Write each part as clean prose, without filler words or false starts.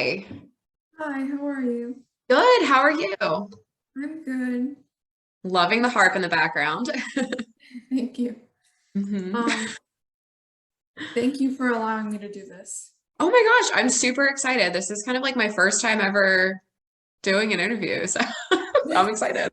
Hi. Hi, how are you? Good. How are you? I'm good. Loving the harp in the background. Thank you. hmm Um, Thank you for allowing me to do this. Oh my gosh, I'm super excited. This is kind of like my first time ever doing an interview, so I'm excited.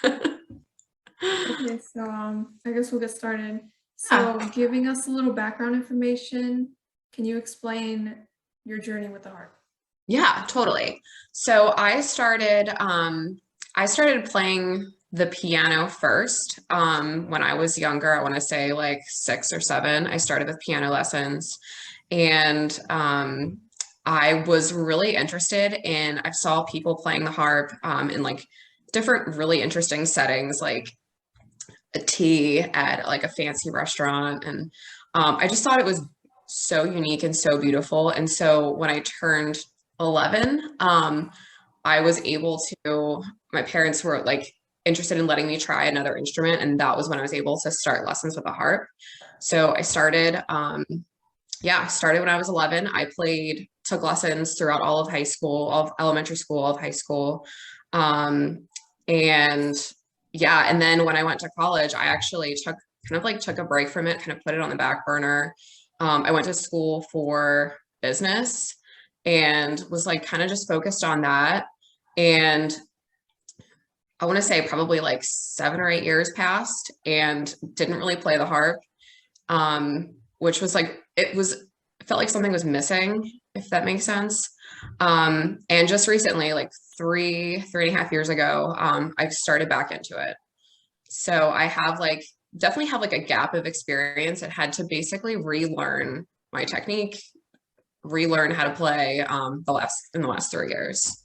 Okay, so I guess we'll get started. Yeah. So, giving us a little background information, can you explain your journey with the harp? Yeah, totally. So I started playing the piano first when I was younger. I want to say like 6 or 7. I started with piano lessons and I was really interested in I saw people playing the harp in like different really interesting settings like a tea at like a fancy restaurant and I just thought it was so unique and so beautiful. And so when I turned 11, I was able to, my parents were like interested in letting me try another instrument. And that was when I was able to start lessons with a harp. So I started, started when I was 11. I took lessons throughout all of high school, all of elementary school, all of high school. Um, and yeah, and then when I went to college, I actually took a break from it, kind of put it on the back burner. I went to school for business and was like kind of just focused on that. And I want to say probably like 7 or 8 years passed and didn't really play the harp, which was like, it felt like something was missing, if that makes sense. And just recently, like 3.5 years ago, I've started back into it. So I have like definitely have like a gap of experience and had to basically relearn my technique, relearn how to play in the last 3 years.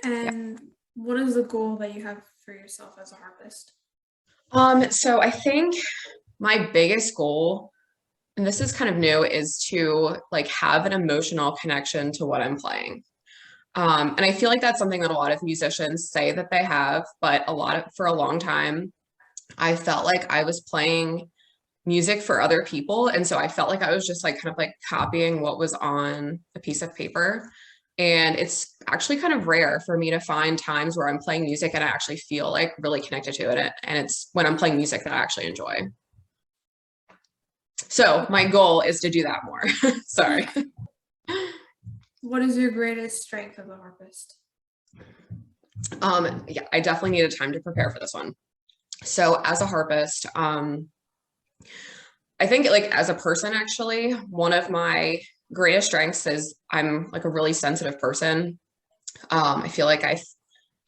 Yeah. And what is the goal that you have for yourself as a harpist? So I think my biggest goal, and this is kind of new, is to like have an emotional connection to what I'm playing. And I feel like that's something that a lot of musicians say that they have, but for a long time, I felt like I was playing music for other people. And so I felt like I was just like kind of like copying what was on a piece of paper. And it's actually kind of rare for me to find times where I'm playing music and I actually feel like really connected to it. And it's when I'm playing music that I actually enjoy. So my goal is to do that more. Sorry. What is your greatest strength as a harpist? Yeah, I definitely needed time to prepare for this one. So as a harpist, I think like as a person, actually, one of my greatest strengths is I'm like a really sensitive person. I feel like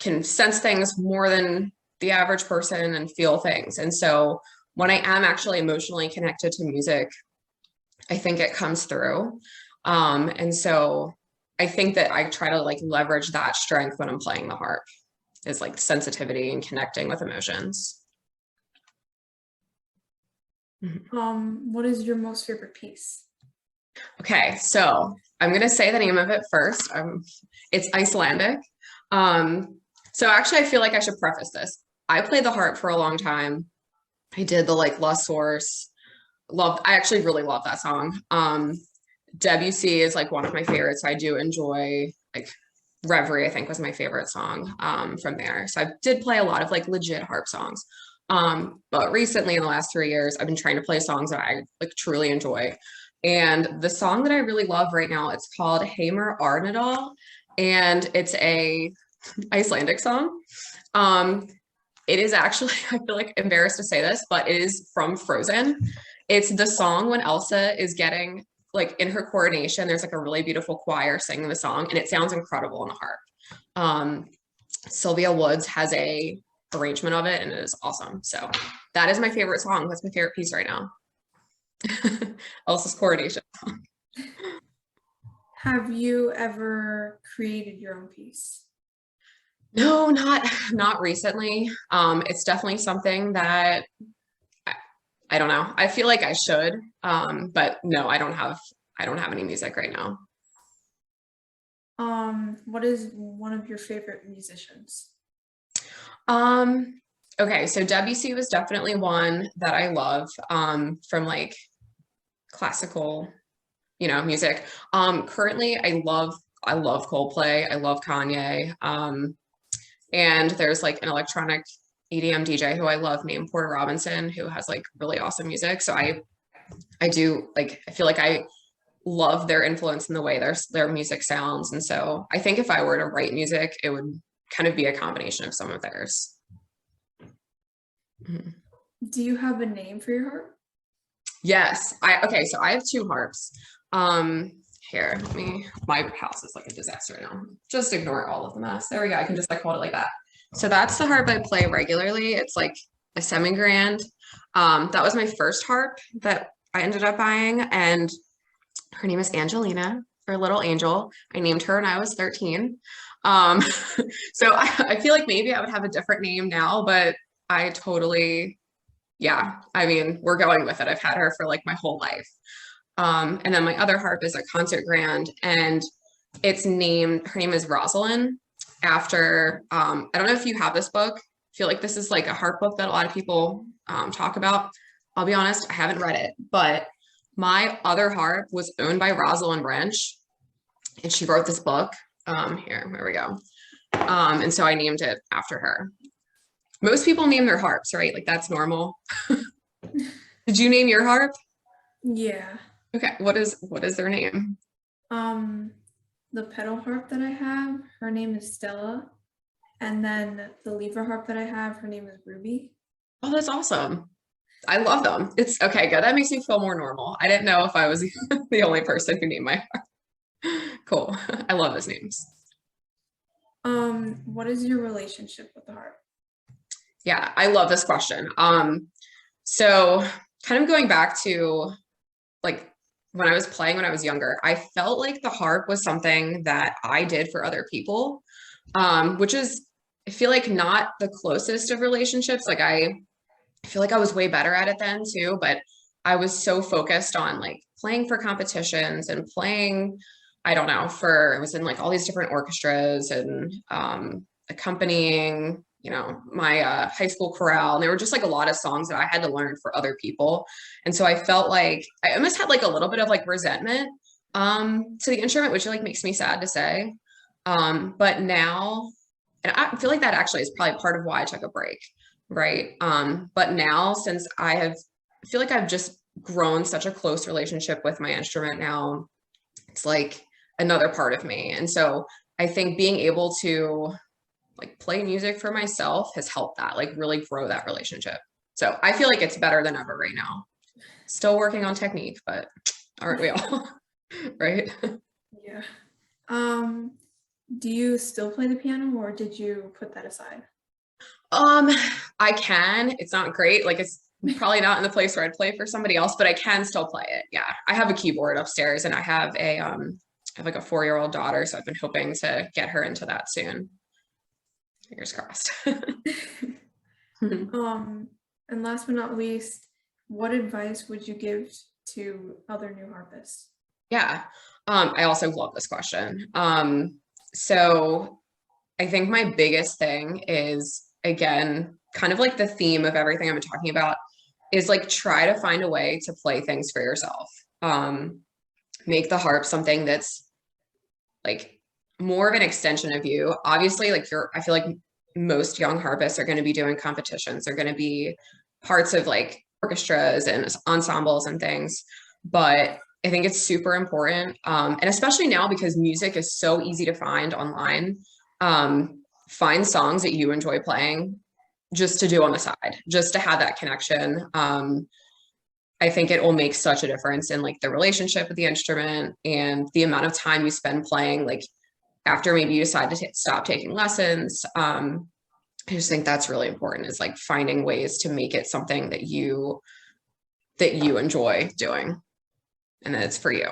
can sense things more than the average person and feel things. And so when I am actually emotionally connected to music, I think it comes through. And so I think that I try to like leverage that strength when I'm playing the harp is like sensitivity and connecting with emotions. Mhm. What is your most favorite piece? Okay, so I'm gonna say the name of it first. It's Icelandic. So actually, I feel like I should preface this. I played the harp for a long time. I did the like La Source. I actually really love that song. Debussy is like one of my favorites. I do enjoy like Reverie, I think was my favorite song from there. So I did play a lot of like legit harp songs. But recently in the last 3 years, I've been trying to play songs that I like truly enjoy. And the song that I really love right now, it's called Heimir Arnadal, and it's a Icelandic song. Um, it is actually, I feel like embarrassed to say this, but it is from Frozen. It's the song when Elsa is getting like in her coronation, there's like a really beautiful choir singing the song, and it sounds incredible on the harp. Um, Sylvia Woods has a arrangement of it, and it is awesome. So that is my favorite song. That's my favorite piece right now. Elsa's coronation. Have you ever created your own piece? No, not recently. It's definitely something that I, I don't know. I feel like I should, but no, I don't have any music right now. What is one of your favorite musicians? Um, okay, so Debussy was definitely one that I love from like classical. music. Currently I love Coldplay. I love Kanye. And there's like an electronic EDM DJ who I love named Porter Robinson, who has like really awesome music. So I do like, I feel like I love their influence in the way their music sounds. And so I think if I were to write music, it would kind of be a combination of some of theirs. Mhm. Do you have a name for your harp? Yes. Okay, so I have two harps. Here, my house is like a disaster right now. Just ignore all of the mess. There we go. I can just like hold it like that. So that's the harp I play regularly. It's like a semi-grand. That was my first harp that I ended up buying, and her name is Angelina, or Little Angel. I named her when I was 13. Um, so I feel like maybe I would have a different name now, but I totally, yeah, I mean, we're going with it. I've had her for like my whole life. And then my other harp is a concert grand, and her name is Rosalind, after, I don't know if you have this book. I feel like this is like a harp book that a lot of people talk about. I'll be honest, I haven't read it, but my other harp was owned by Rosalind Wrench, and she wrote this book. Here we go. And so I named it after her. Most people name their harps, right? Like that's normal. Did you name your harp? Yeah. Okay, what is their name? The pedal harp that I have, her name is Stella. And then the lever harp that I have, her name is Ruby. Oh, that's awesome. I love them. It's okay, good. That makes me feel more normal. I didn't know if I was the only person who named my harp. Cool. I love those names. What is your relationship with the harp? Yeah, I love this question. So kind of going back to like when I was playing when I was younger, I felt like the harp was something that I did for other people, which is, I feel like not the closest of relationships. Like I feel like I was way better at it then too, but I was so focused on like playing for competitions and playing, I don't know, I was in like all these different orchestras and accompanying, my high school chorale. And there were just like a lot of songs that I had to learn for other people. And so I felt like I almost had like a little bit of like resentment to the instrument, which like makes me sad to say. But now, and I feel like that actually is probably part of why I took a break, right? But now since I feel like I've just grown such a close relationship with my instrument now, it's like another part of me. And so I think being able to like play music for myself has helped that like really grow that relationship. So I feel like it's better than ever right now. Still working on technique, but aren't we all? Right? Yeah. Do you still play the piano, or did you put that aside? I can. It's not great. Like it's probably not in the place where I'd play for somebody else, but I can still play it. Yeah. I have a keyboard upstairs, and I have like a 4-year-old daughter, so I've been hoping to get her into that soon. Fingers crossed. And last but not least, what advice would you give to other new harpists? Yeah. I also love this question. So I think my biggest thing is, again, kind of like the theme of everything I'm talking about, is like try to find a way to play things for yourself. Make the harp something that's like more of an extension of you. Obviously, like I feel like most young harpists are going to be doing competitions. They're going to be parts of like orchestras and ensembles and things. But I think it's super important. And especially now because music is so easy to find online, find songs that you enjoy playing just to do on the side, just to have that connection. I think it will make such a difference in like the relationship with the instrument and the amount of time you spend playing, like after maybe you decide to stop taking lessons. I just think that's really important, is like finding ways to make it something that you enjoy doing and that it's for you.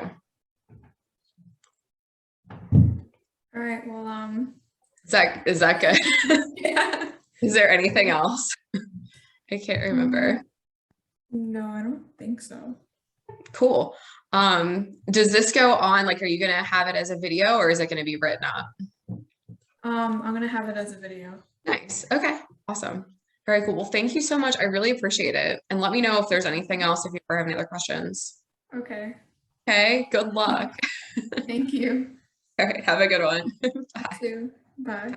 All right, well, Is that good? yeah. Is there anything else? I can't remember. No, I don't think so. Cool. Does this go on, like, are you gonna have it as a video or is it gonna be written up? I'm gonna have it as a video. Nice. Okay. Awesome. Very cool. Well, thank you so much. I really appreciate it. And let me know if there's anything else, if you ever have any other questions. Okay. Okay, good luck. Thank you. All right, have a good one. Bye. Too. Bye.